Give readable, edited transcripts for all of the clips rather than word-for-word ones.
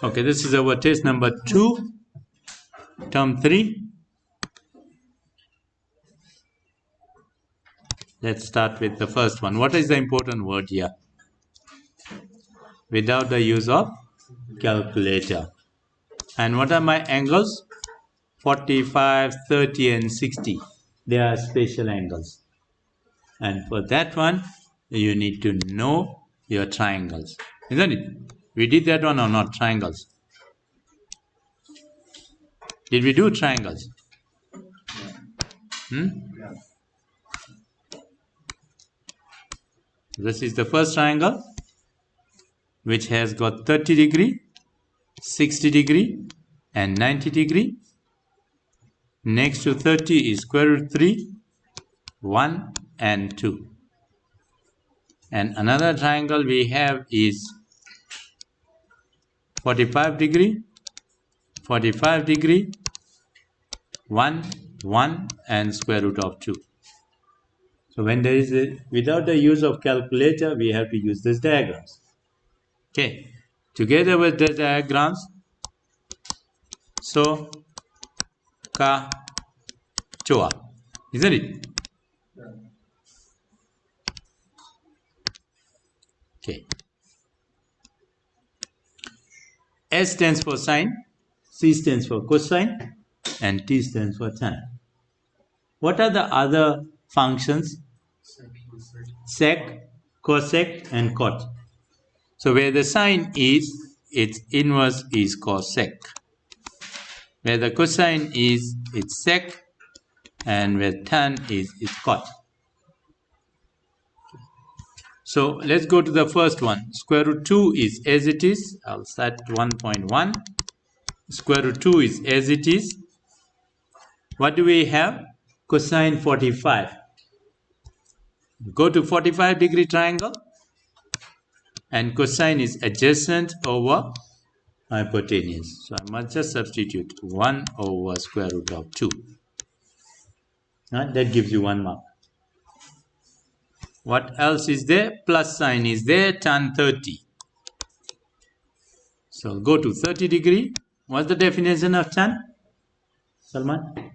Okay, this is our test number 2, term 3. Let's start with the first one. What is the important word here? Without the use of calculator. And what are my angles? 45, 30 and 60. They are special angles. And for that one, you need to know your triangles. Isn't it? We did that one or not? Triangles. Did we do triangles? This is the first triangle, which has got 30 degree, 60 degree and 90 degree. Next to 30 is square root 3, 1 and 2. And another triangle we have is 45 degree, 45 degree, 1, 1 and square root of 2. So when there is without the use of calculator, we have to use these diagrams. Okay, together with the diagrams, so ka choa, isn't it? Okay. S stands for sine, C stands for cosine, and T stands for tan. What are the other functions? Sec, cosec, and cot. So where the sine is, its inverse is cosec. Where the cosine is, it's sec, and where tan is, it's cot. So let's go to the first one. Square root 2 is as it is. I'll start 1.1. Square root 2 is as it is. What do we have? Cosine 45. Go to 45 degree triangle. And cosine is adjacent over hypotenuse. So I must just substitute 1 over square root of 2. That gives you 1 mark. What else is there? Plus sign is there, tan 30. So go to 30 degree. What's the definition of tan? Salman?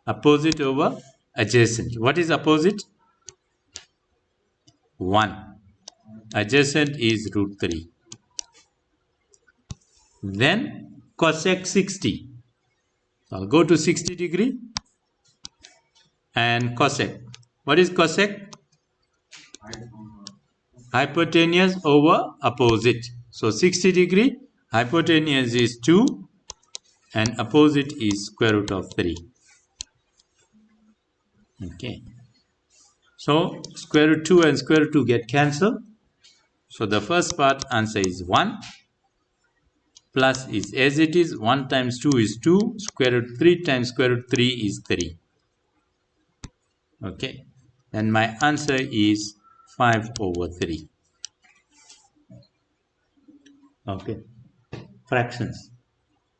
Opposite over adjacent. What is opposite? 1. Adjacent is root 3. Then cosec 60. So I'll go to 60 degree and cosec. What is cosec? Hypotenuse over opposite. So 60 degree, hypotenuse is 2 and opposite is square root of 3. Okay. So square root 2 and square root 2 get cancelled. So the first part answer is 1. Plus is as it is. 1 times 2 is 2. Square root 3 times square root 3 is 3. Okay. And my answer is 5 over 3. Okay. Fractions.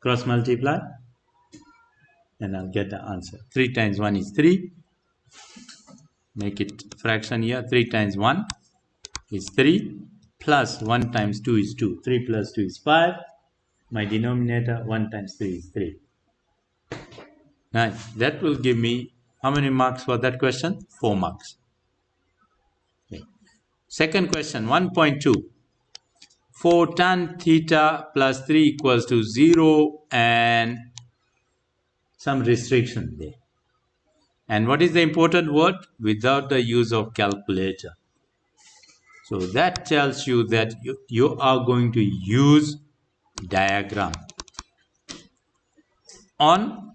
Cross multiply. And I'll get the answer. 3 times 1 is 3. Make it fraction here. 3 times 1 is 3. Plus 1 times 2 is 2. 3 plus 2 is 5. My denominator 1 times 3 is 3. Nice. That will give me how many marks for that question? 4 marks. Okay. Second question, 1.2. 4 tan theta plus 3 equals to 0 and some restriction there. And what is the important word? Without the use of calculator. So that tells you that you are going to use diagram on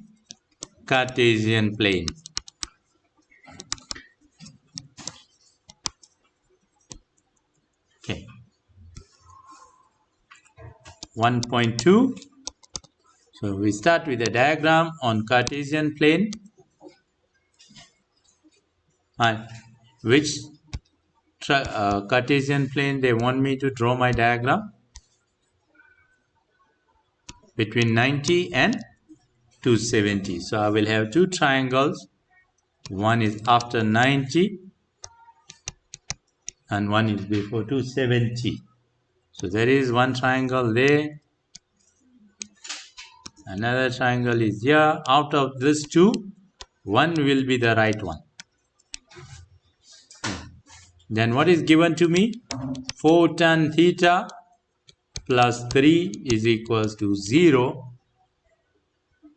Cartesian plane. Okay. 1.2. So we start with a diagram on Cartesian plane. And which Cartesian plane they want me to draw my diagram? Between 90 and 270. So I will have two triangles. One is after 90 and one is before 270. So there is one triangle there. Another triangle is here. Out of these two, one will be the right one. Then what is given to me? 4 tan theta plus 3 is equals to 0.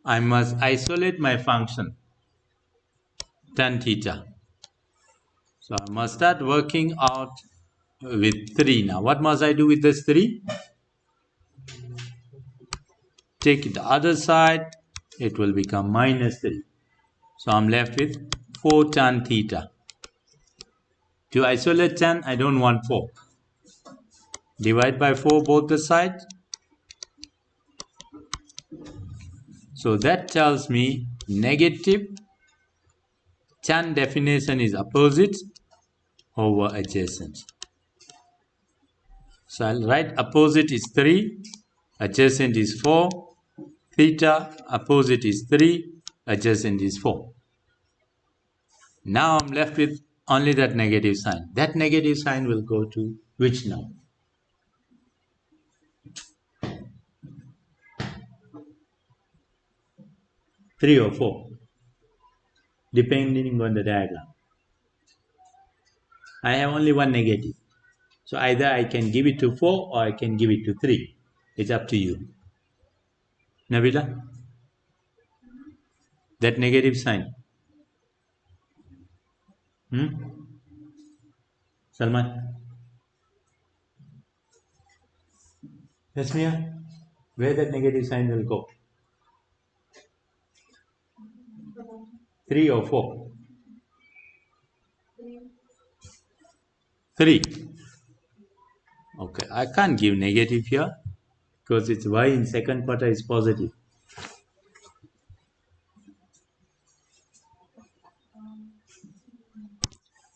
I must isolate my function tan theta. So I must start working out with 3 now. What must I do with this 3? Take it the other side, it will become minus 3. So I'm left with 4 tan theta. To isolate tan, I don't want 4. Divide by 4 both the sides. So that tells me negative tan definition is opposite over adjacent. So I'll write opposite is 3, adjacent is 4, theta opposite is 3, adjacent is 4. Now I'm left with only that negative sign. That negative sign will go to which number? Three or 4, depending on the diagram. I have only one negative. So either I can give it to 4 or I can give it to 3. It's up to you. Nabila? That negative sign. Salman? Yes, Mia? Where that negative sign will go? 3 or 4? 3. Okay, I can't give negative here because it's y in second quarter is positive.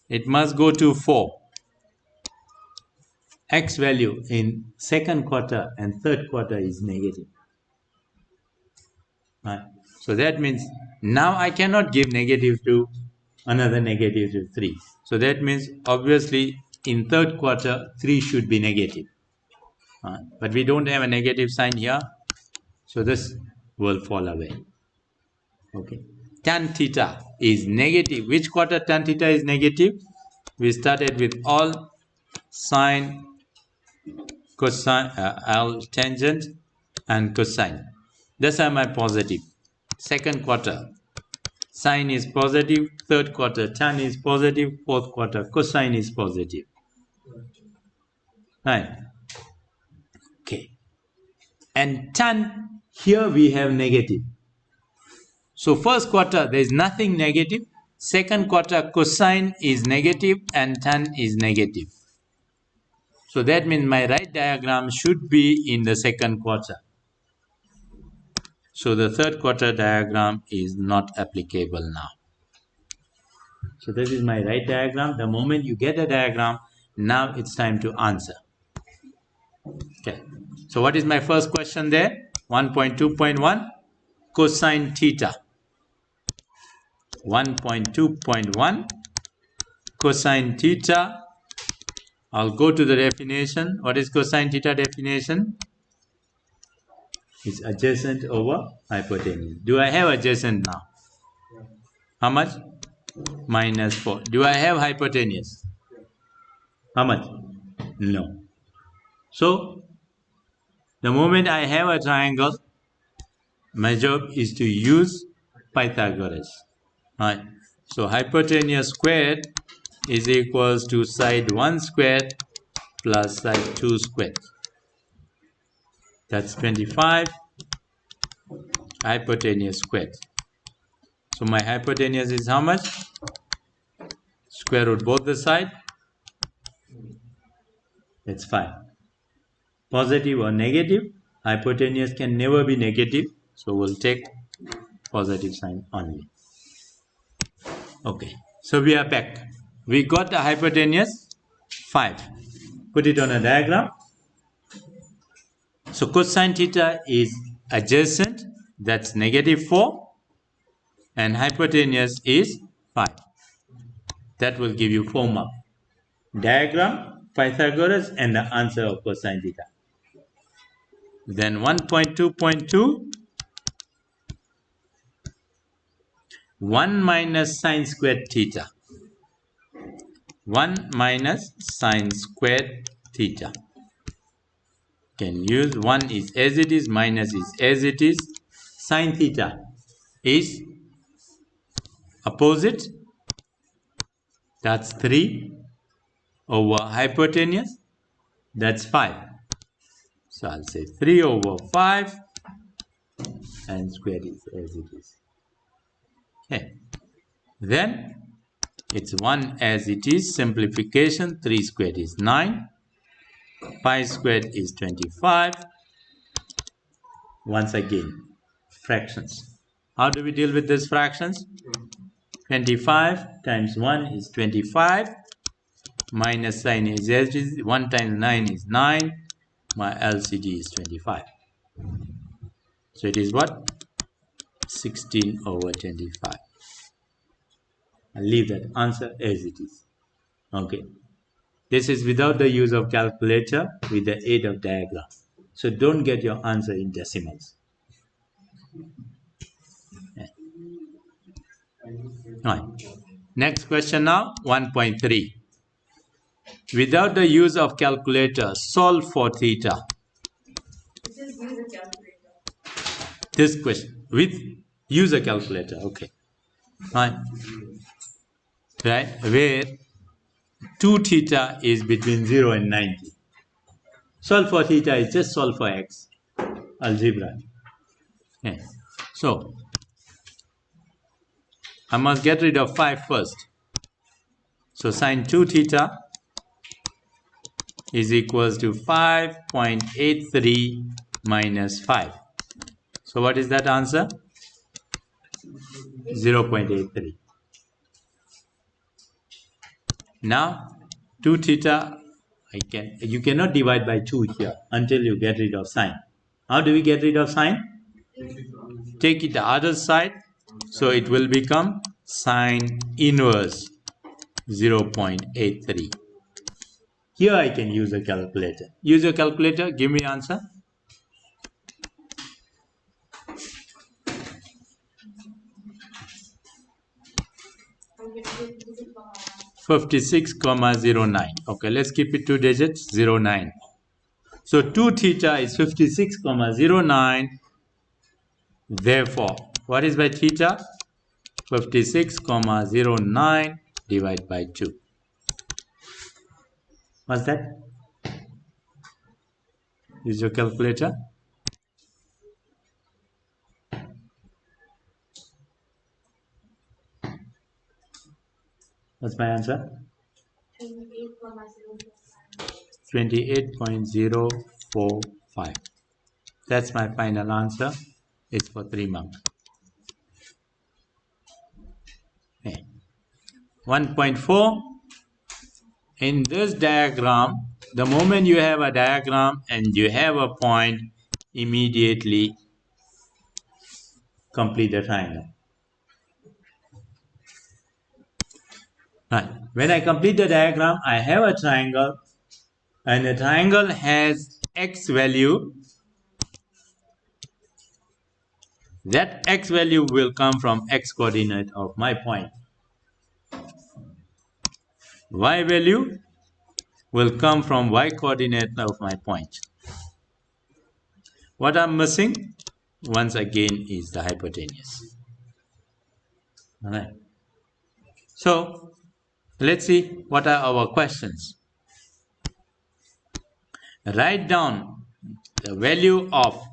It must go to 4. X value in second quarter and third quarter is negative. Right. So that means now I cannot give negative to another negative to 3. So that means obviously in third quarter 3 should be negative. But we don't have a negative sign here. So this will fall away. Okay. Tan theta is negative. Which quarter tan theta is negative? We started with all sine, cosine, tangent and cosine. These are my positive. Second quarter sine is positive, third quarter tan is positive, fourth quarter cosine is positive. Right. Okay. And tan, here we have negative. So first quarter there is nothing negative. Second quarter cosine is negative and tan is negative. So that means my right diagram should be in the second quarter. So the third quarter diagram is not applicable now. So this is my right diagram. The moment you get a diagram, now it's time to answer. Okay. So what is my first question there? 1.2.1 cosine theta. 1.2.1 cosine theta. I'll go to the definition. What is cosine theta definition? It's adjacent over hypotenuse. Do I have adjacent now? How much? Minus 4. Do I have hypotenuse? How much? No. So, the moment I have a triangle, my job is to use Pythagoras. Right. So, hypotenuse squared is equals to side 1 squared plus side 2 squared. That's 25 hypotenuse squared. So, my hypotenuse is how much? Square root both the side. That's 5. Positive or negative, hypotenuse can never be negative, so we'll take positive sign only. Okay, so we are back. We got the hypotenuse 5. Put it on a diagram. So cosine theta is adjacent, that's negative 4, and hypotenuse is 5. That will give you 4 marks. Diagram Pythagoras, and the answer of cosine theta. Then 1.2.2, 1 minus sine squared theta. 1 minus sine squared theta. Can use 1 is as it is, minus is as it is. Sine theta is opposite, that's 3 over hypotenuse, that's 5. So I'll say 3 over 5 and square is as it is. Okay. Then it's 1 as it is, simplification, 3 squared is 9, 5 squared is 25. Once again, fractions. How do we deal with these fractions? 25 times 1 is 25, minus sign is as it is, 1 times 9 is 9, my LCD is 25. So it is what? 16 over 25. I'll leave that answer as it is. Okay. This is without the use of calculator, with the aid of diagram. So don't get your answer in decimals. Okay. Right. Next question now, 1.3. Without the use of calculator, solve for theta. Just use a calculator. This question, with use a calculator, okay. Right. Right, where 2 theta is between 0 and 90. Solve for theta is just solve for x. Algebra. Okay. So, I must get rid of 5 first. So, sine 2 theta is equals to 5.83 minus 5. So, what is that answer? 0.83. Now, 2 theta, you cannot divide by 2 here until you get rid of sine. How do we get rid of sine? Take it the other side, so it will become sine inverse 0.83. Here I can use a calculator. Use your calculator, give me answer. Okay. 56,09. Okay, let's keep it 2 digits, 09. So 2 theta is 56,09. Therefore, what is by theta? 56,09 divided by 2. What's that? Use your calculator. What's my answer? 28.045. That's my final answer. It's for 3 marks. Okay. 1.4. In this diagram, the moment you have a diagram and you have a point, immediately complete the triangle. Right. When I complete the diagram, I have a triangle, and the triangle has x value. That x value will come from x coordinate of my point. Y value will come from y coordinate of my point. What I'm missing, once again, is the hypotenuse. All right. So, let's see what are our questions. Write down the value of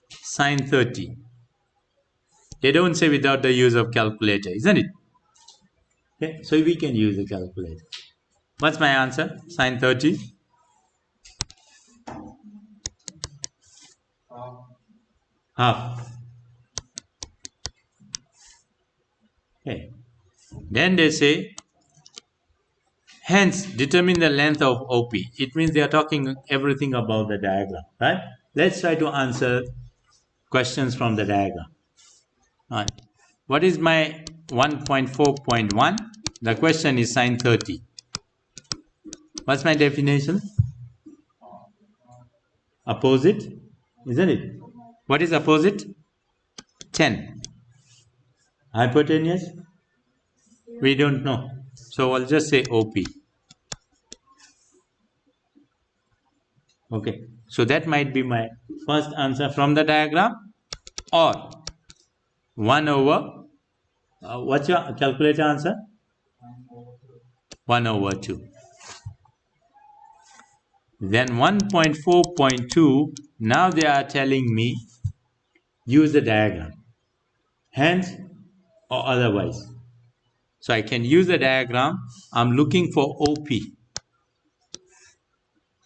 sine 30. They don't say without the use of calculator, isn't it? Okay, so we can use a calculator. What's my answer? Sine 30? Half. Okay. Then they say, hence determine the length of OP. It means they are talking everything about the diagram, right? Let's try to answer questions from the diagram. All right. What is my 1.4.1? The question is sine 30. What's my definition? Opposite, isn't it? What is opposite? 10. Hypotenuse? We don't know. So I'll just say OP. Okay. So that might be my first answer from the diagram, or 1 over, what's your calculator answer? 1 over 2. Then 1.4.2, now they are telling me use the diagram, hence or otherwise. So I can use the diagram. I'm looking for OP.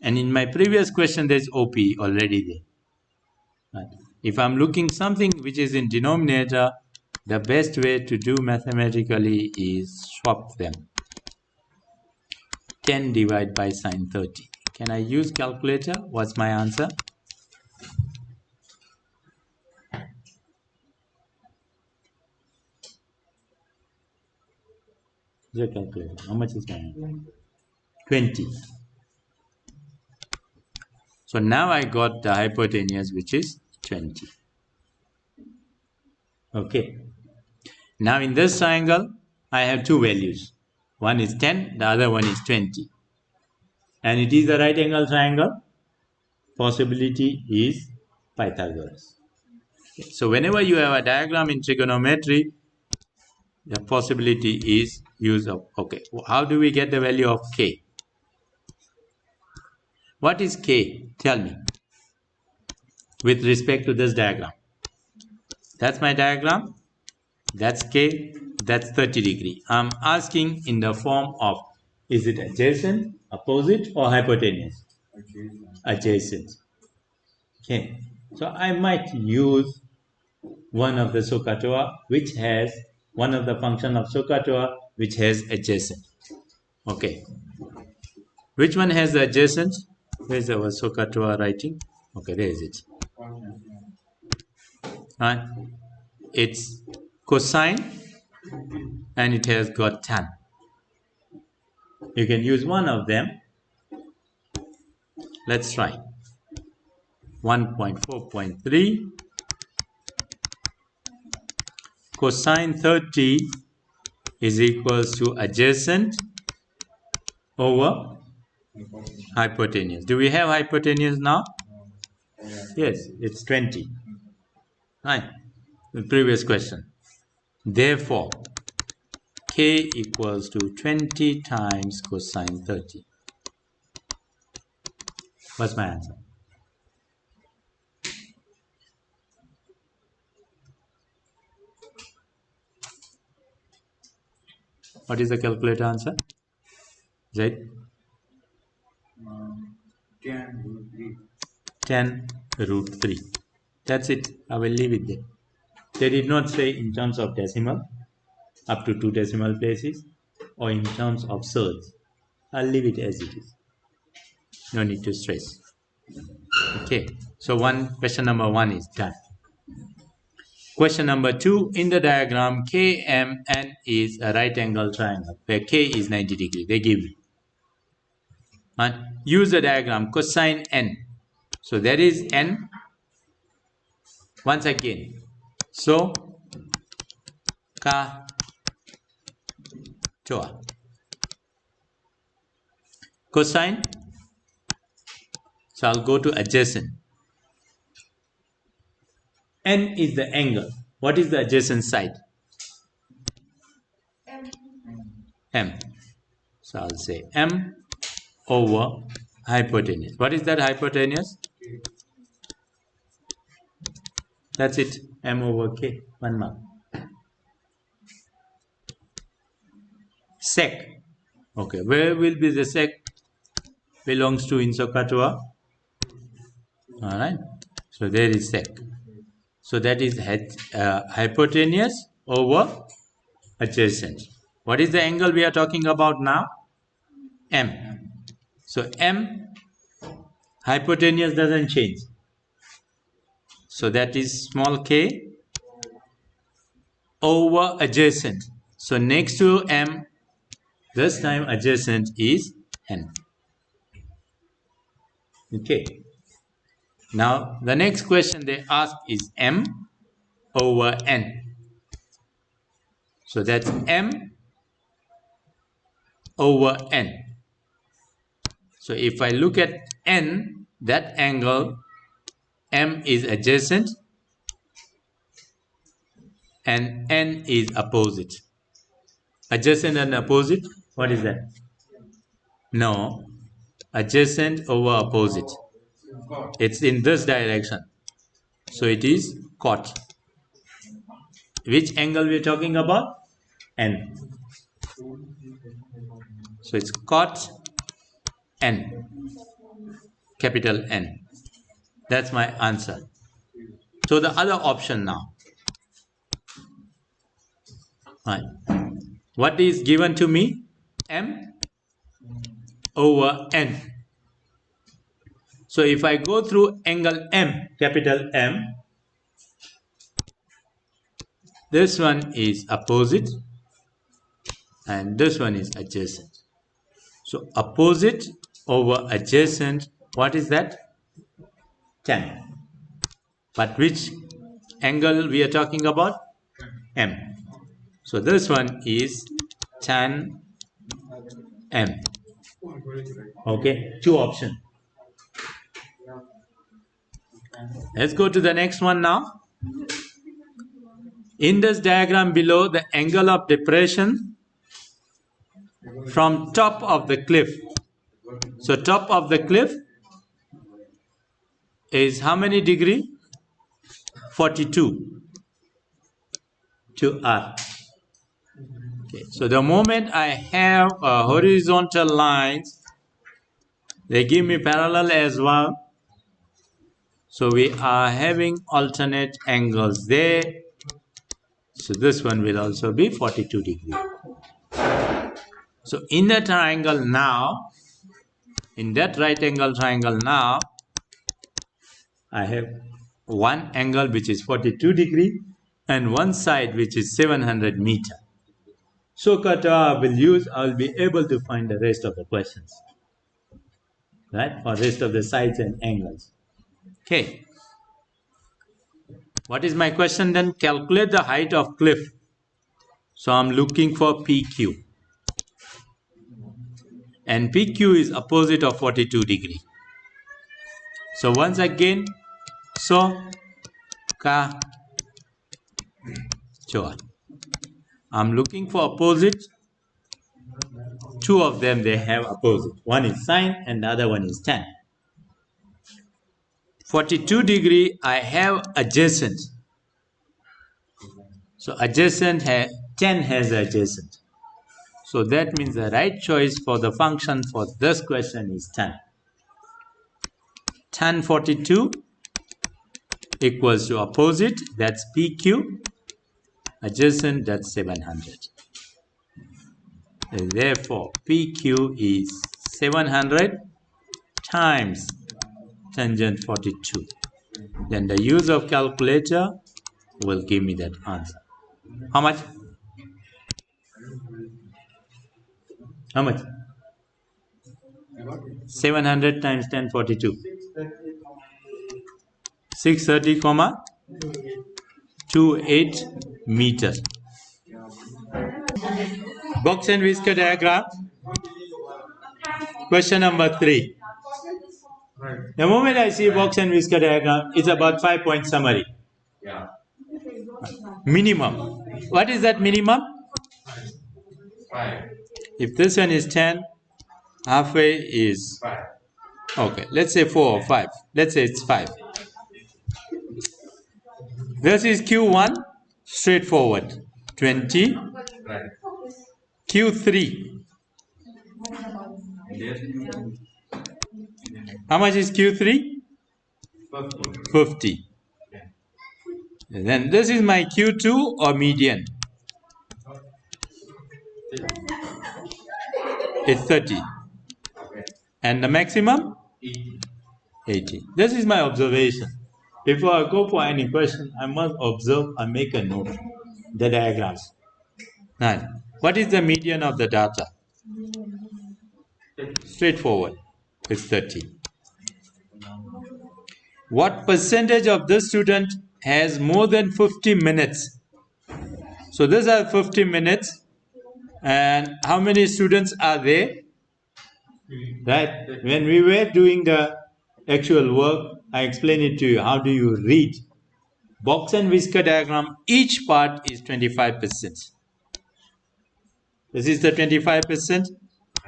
And in my previous question, there's OP already there. Right. If I'm looking something which is in denominator, the best way to do mathematically is swap them. 10 divided by sine 30. Can I use calculator? What's my answer? Your calculator. How much is my answer? 20. So now I got the hypotenuse, which is 20. Okay. Now in this triangle, I have two values. One is 10, the other one is 20. And it is a right angle triangle. Possibility is Pythagoras. Okay. So whenever you have a diagram in trigonometry, the possibility is use of, okay. How do we get the value of K? What is K? Tell me. With respect to this diagram. That's my diagram. That's K. That's 30 degree. I'm asking in the form of, is it adjacent, opposite, or hypotenuse? Adjacent. Okay. So I might use one of the SOHCAHTOA which has one of the function of SOHCAHTOA which has adjacent. Okay. Which one has the adjacent? Where's our SOHCAHTOA writing? Okay, there is it. Right. It's cosine and it has got tan. You can use one of them. Let's try. 1.4.3 cosine 30 is equals to adjacent over hypotenuse. Do we have hypotenuse now? Yes, it's 20. Right. The previous question. Therefore, K equals to 20 times cosine 30. What's my answer? What is the calculator answer? Right? 10 root 3. That's it. I will leave it there. They did not say in terms of decimal, up to 2 decimal places, or in terms of surds. I'll leave it as it is. No need to stress. Okay. So question number 1 is done. Question number 2, in the diagram, KMN is a right angle triangle where K is 90 degree. They give me. And use the diagram cosine N. So there is N once again. So SOHCAHTOA. Cosine. So I'll go to adjacent. N is the angle. What is the adjacent side? M. So I'll say M over hypotenuse. What is that hypotenuse? That's it. M over K. 1 mark. Sec. Okay. Where will be the sec? Belongs to in SOHCAHTOA. Alright. So there is sec. So that is hypotenuse over adjacent. What is the angle we are talking about now? M. So M, hypotenuse doesn't change. So that is small k over adjacent. So next to M, this time adjacent is N. Okay. Now the next question they ask is m over n. So that's m over n. So if I look at n, that angle m is adjacent and n is opposite. Adjacent and opposite, what is that? No, adjacent over opposite. It's in this direction. So it is cot. Which angle we are talking about? N. So it's cot n, capital N. That's my answer. So the other option now. Right. What is given to me? M over N. So if I go through angle M, capital M, this one is opposite and this one is adjacent. So opposite over adjacent, what is that? Tan. But which angle we are talking about? M. So this one is tan M. Okay, two options. Let's go to the next one now. In this diagram below, the angle of depression from top of the cliff. So top of the cliff is how many degree? 42 to R. Okay, so the moment I have a horizontal lines, they give me parallel as well. So we are having alternate angles there. So this one will also be 42 degrees. So in the triangle now, in that right angle triangle now, I have one angle which is 42 degree and one side which is 700 meter. So kata I'll be able to find the rest of the questions, right? Or rest of the sides and angles. Okay. What is my question then? Calculate the height of cliff. So I'm looking for PQ. And PQ is opposite of 42 degree. So once again, so ka choa. I'm looking for opposite. Two of them they have opposite. One is sine and the other one is tan. 42 degree I have adjacent. So adjacent 10 has adjacent. So that means the right choice for the function for this question is tan. Tan 42 equals to opposite, that's PQ, adjacent, that's 700. And therefore, PQ is 700 times tangent 42. Then the use of calculator will give me that answer. How much? How much? 700 times 1042. 630, 28 meters. Box and whisker diagram. Question number 3. The moment I see box and whisker diagram, it's about 5-point summary. Minimum. What is that minimum? 5. If this one is 10, halfway is 5. Okay, let's say 4 or 5. Let's say it's 5. This is Q1, straightforward. 20. Q3. How much is Q3? 50. And then this is my Q2 or median. It's 30. And the maximum? 80. This is my observation. Before I go for any question, I must observe and make a note. The diagrams. 9. What is the median of the data? Straightforward. It's 30. What percentage of the student has more than 50 minutes? So these are 50 minutes. And how many students are there? Right? When we were doing the actual work, I explained it to you. How do you read? Box and whisker diagram, each part is 25%. This is the 25%.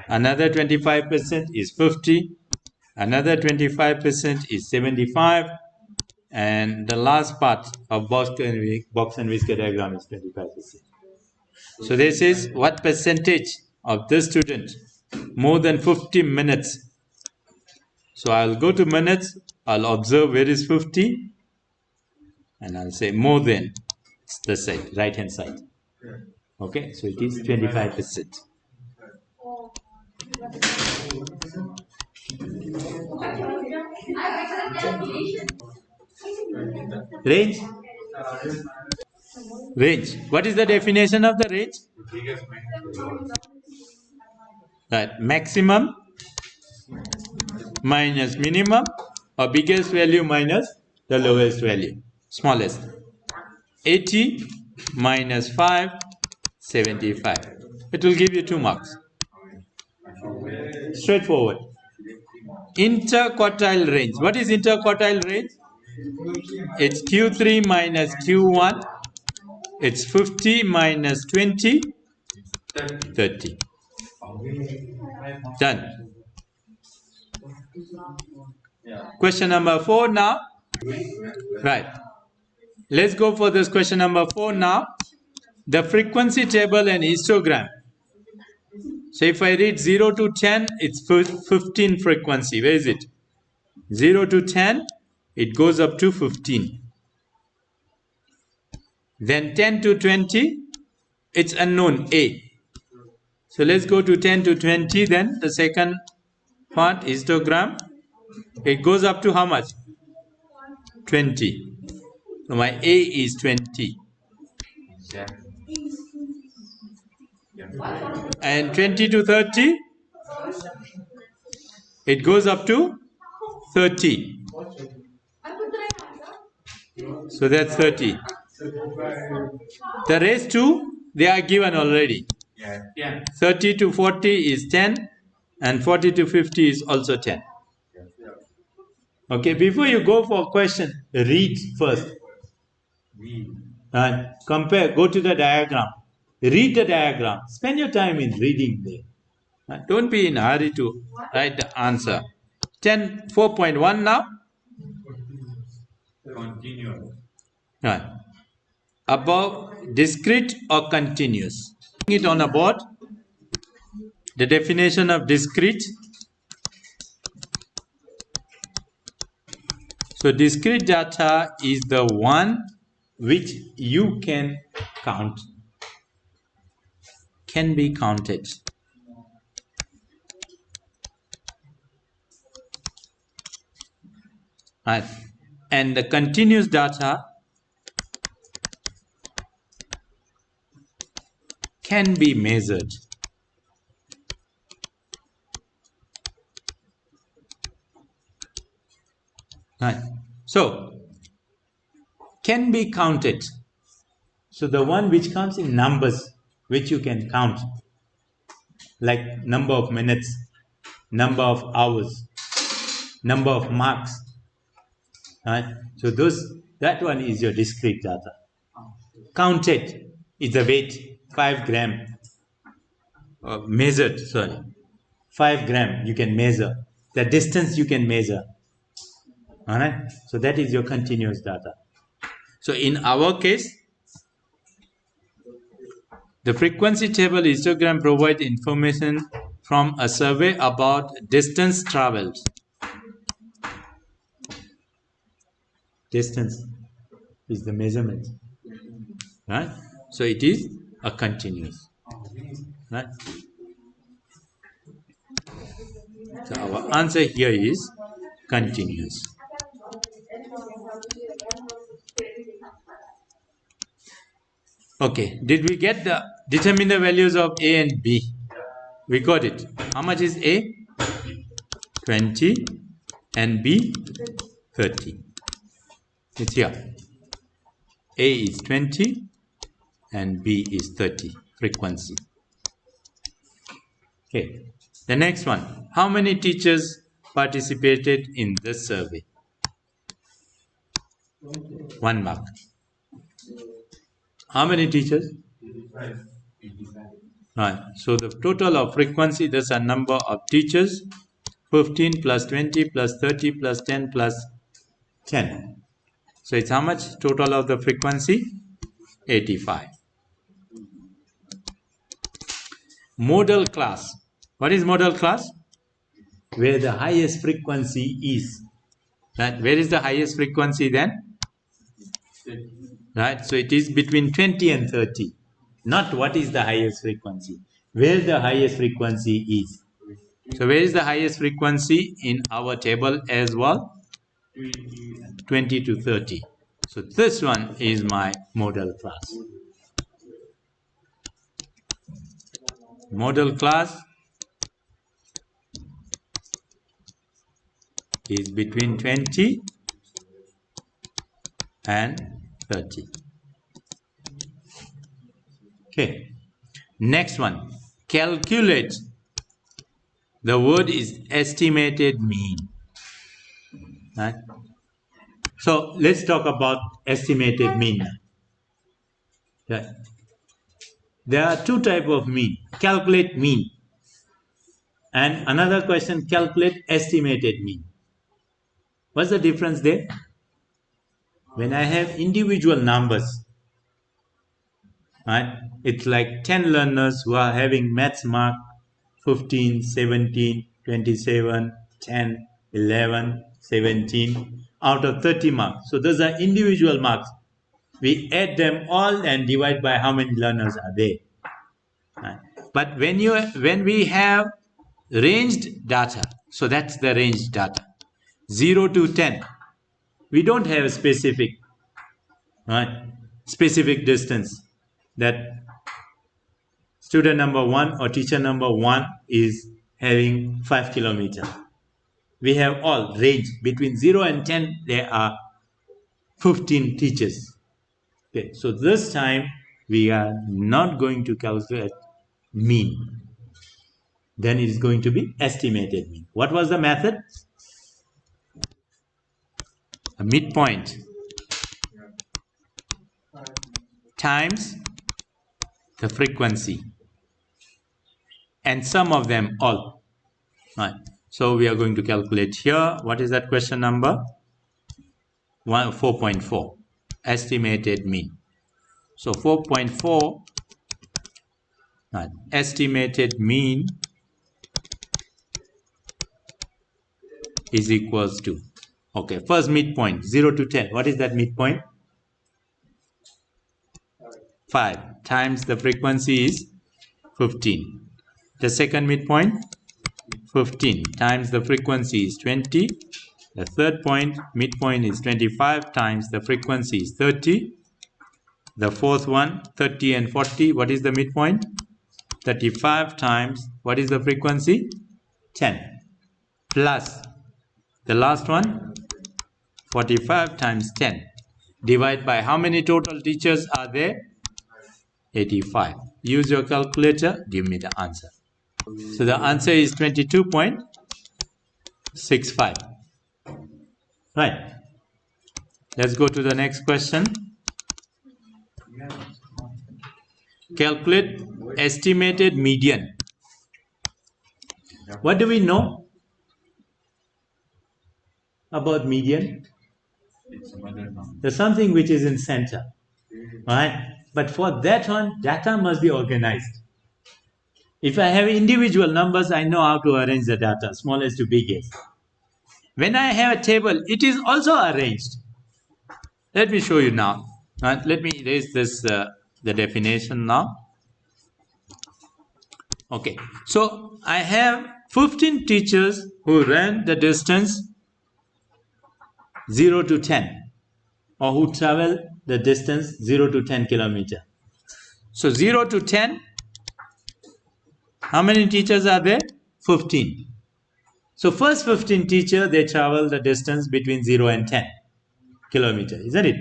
Another 25% is 50. Another 25% is 75. And the last part of box and whisker diagram is 25%. So this is what percentage of the student more than 50 minutes. So I'll go to minutes, I'll observe where is 50, and I'll say more than, it's the side, right hand side. Okay, so it is 25%. Range? Range. What is the definition of the range? Right, maximum minus minimum, or biggest value minus the lowest value, smallest. 80 minus 5, 75. It will give you 2 marks. Straightforward. Interquartile range. What is interquartile range? It's Q3 minus Q1. It's 50 minus 20, 30. Done. Question number 4 now. Right. Let's go for this question number 4 now. The frequency table and histogram. So if I read 0 to 10, it's 15 frequency. Where is it? 0 to 10, it goes up to 15. Then 10 to 20, it's unknown, A. So let's go to 10 to 20, then the second part, histogram. It goes up to how much? 20. So my A is 20. And 20 to 30, it goes up to 30. So that's 30. The rest two, they are given already. 30 to 40 is 10, and 40 to 50 is also 10. Okay, before you go for a question, read first. And compare, go to the diagram. Read the diagram. Spend your time in reading there. Don't be in a hurry to write the answer. 4.1 now. Continuous. Right. Above, discrete or continuous. It on a board. The definition of discrete. So discrete data is the one which you can count, can be counted. Right. And the continuous data can be measured. Right. So, can be counted. So the one which comes in numbers, which you can count, like number of minutes, number of hours, number of marks. Right? So that one is your discrete data. Counted is the weight, 5 gram. Measured, 5 gram you can measure. The distance you can measure. Alright? So that is your continuous data. So in our case, the frequency table histogram provides information from a survey about distance traveled. Distance is the measurement. Right? So it is a continuous. Right? So our answer here is continuous. Okay, did we get the determine the values of A and B? We got it. How much is A? 20. and B 30. It's here. A is 20 and B is 30 frequency. Okay. The next one. How many teachers participated in this survey? 1 mark. How many teachers? 85. Right. So the total of frequency, there's a number of teachers. 15 plus 20 plus 30 plus 10 plus 10. So it's how much total of the frequency? 85. Modal class. What is modal class? Where the highest frequency is. Right? Where is the highest frequency then? Right? So it is between 20 and 30. Not what is the highest frequency. Where the highest frequency is. So where is the highest frequency in our table as well? 20 to 30. So this one is my modal class. Modal class is between 20 and 30. Okay. Next one. Calculate. The word is estimated mean. Right? So let's talk about estimated mean. Right. There are two types of mean. Calculate mean. And another question, calculate estimated mean. What's the difference there? When I have individual numbers, right? It's like 10 learners who are having maths mark 15, 17, 27, 10, 11, 17 out of 30 marks. So those are individual marks. We add them all and divide by how many learners are there. Right? But when we have ranged data, so that's the ranged data, 0 to 10, we don't have a specific, right, specific distance that student number 1 or teacher number 1 is having 5 kilometers. We have all range between 0 and 10. There are 15 teachers. Okay, so this time we are not going to calculate mean. Then it is going to be estimated mean. What was the method? A midpoint times the frequency and sum of them all. Right. So we are going to calculate here. What is that question number? 4.4. Estimated mean. So 4.4, right, estimated mean is equals to, okay, first midpoint 0 to 10. What is that midpoint? 5 times the frequency is 15. The second midpoint 15 times the frequency is 20. The third point midpoint is 25 times the frequency is 30. The fourth one 30 and 40. What is the midpoint? 35 times what is the frequency? 10 plus the last one 45 times 10. Divide by how many total teachers are there? 85. Use your calculator, give me the answer. So the answer is 22.65. Right. Let's go to the next question. Calculate estimated median. What do we know about median? There's something which is in center. Right? But for that one, data must be organized. If I have individual numbers, I know how to arrange the data, smallest to biggest. When I have a table, it is also arranged. Let me show you now. Let me erase this, the definition now. Okay, so I have 15 teachers who ran the distance 0 to 10, or who travel the distance 0 to 10 kilometer. So 0 to 10, how many teachers are there? 15. So first 15 teacher, they travel the distance between 0 and 10 kilometer, isn't it?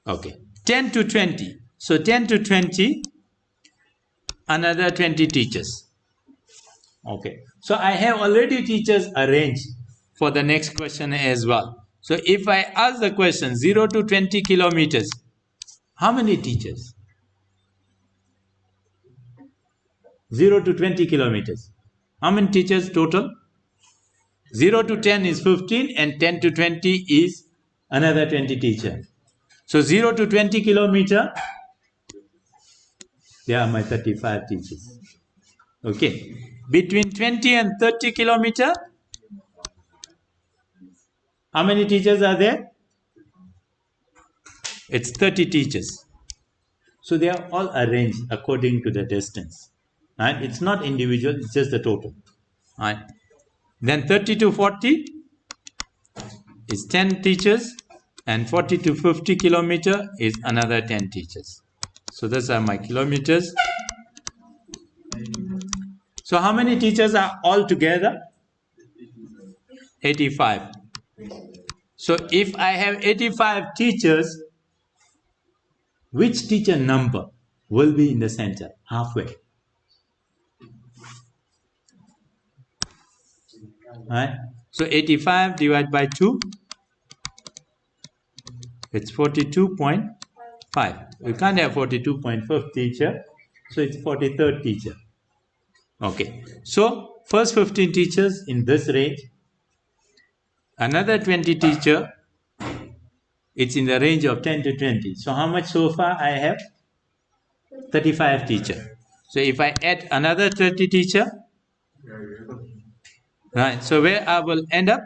Okay. 10 to 20. So 10 to 20, another 20 teachers. Okay. So I have already teachers arranged for the next question as well. So if I ask the question 0 to 20 kilometers, how many teachers? 0 to 20 kilometers. How many teachers total? 0 to 10 is 15 and 10 to 20 is another 20 teacher. So 0 to 20 kilometer, there are my 35 teachers. Okay. Between 20 and 30 kilometer, how many teachers are there? It's 30 teachers. So they are all arranged according to the distance. Right? It's not individual, it's just the total. Right? Then 30 to 40 is 10 teachers, and 40 to 50 kilometer is another 10 teachers. So those are my kilometers. So how many teachers are all together? 85. So if I have 85 teachers, which teacher number will be in the center, halfway? Right? So 85 divided by 2, it's 42.5. We can't have 42.5 teacher, so it's 43rd teacher. Okay, so first 15 teachers in this range, another 20 teacher, it's in the range of 10 to 20. So how much so far I have? 35 teacher. So if I add another 30 teacher, right, so where I will end up?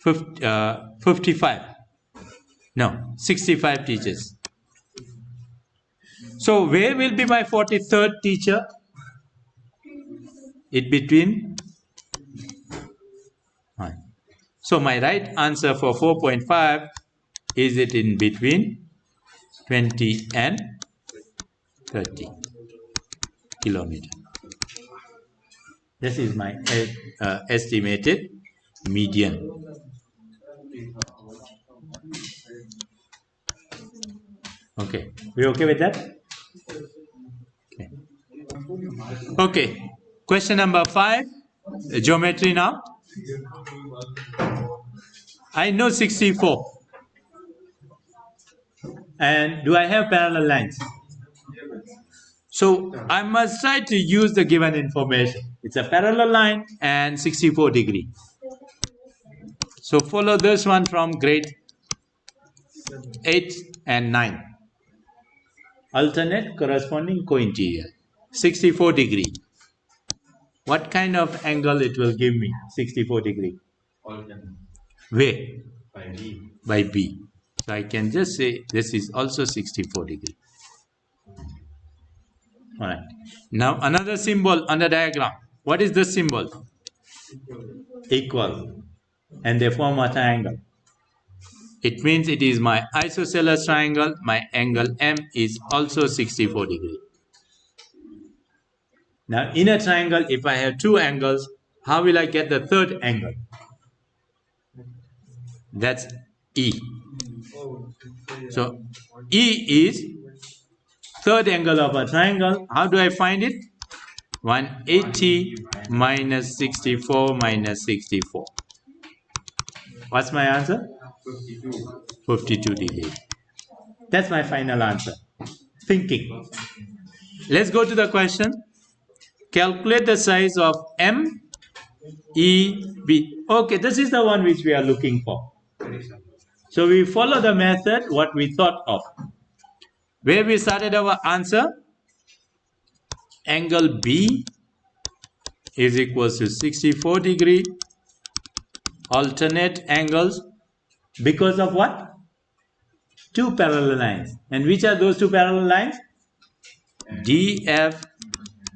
55. No, 65 teachers. So where will be my 43rd teacher? It between. Right. So my right answer for 4.5 is it in between 20 and 30 kilometer. This is my estimated median. Okay, we okay with that? Okay. Okay. Question number 5, geometry now. I know 64. And do I have parallel lines? So I must try to use the given information. It's a parallel line and 64 degree. So follow this one from grade 8 and 9. Alternate corresponding co-interior. 64 degree. What kind of angle it will give me? 64 degree. Where? By B. By B. So I can just say this is also 64 degree. Alright. Now another symbol on the diagram. What is this symbol? Equal. And they form a triangle. It means it is my isosceles triangle. My angle M is also 64 degree. Now in a triangle, if I have two angles, how will I get the third angle? That's E. So E is third angle of a triangle. How do I find it? 180 minus 64 minus 64. What's my answer? 52 degrees. That's my final answer. Thinking. Let's go to the question. Calculate the size of MEB. Okay, this is the one which we are looking for. So we follow the method what we thought of. Where we started our answer? Angle B is equal to 64 degree. Alternate angles because of what? Two parallel lines. And which are those two parallel lines? DF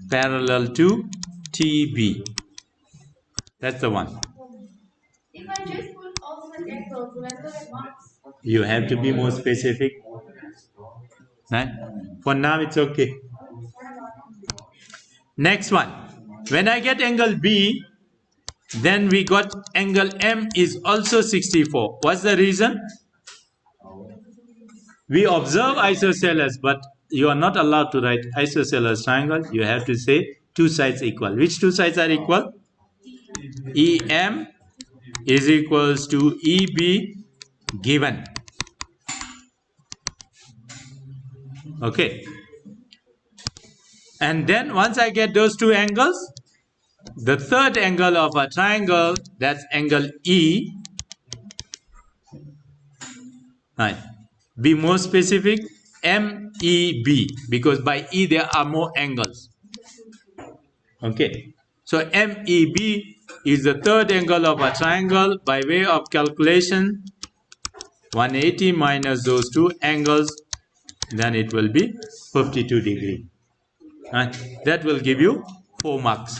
parallel to TB. That's the one. If I just put alternate angles, will I still get marks? You have to be more specific. Right? For now, it's okay. Next one. When I get angle B, then we got angle M is also 64. What's the reason? We observe isosceles, but you are not allowed to write isosceles triangle. You have to say two sides equal. Which two sides are equal? EM is equals to EB given. Okay. And then once I get those two angles, the third angle of a triangle, that's angle E. Right. Be more specific, MEB, because by E there are more angles. Okay. So MEB is the third angle of a triangle. By way of calculation, 180 minus those two angles, then it will be 52 degree. Right. That will give you 4 marks.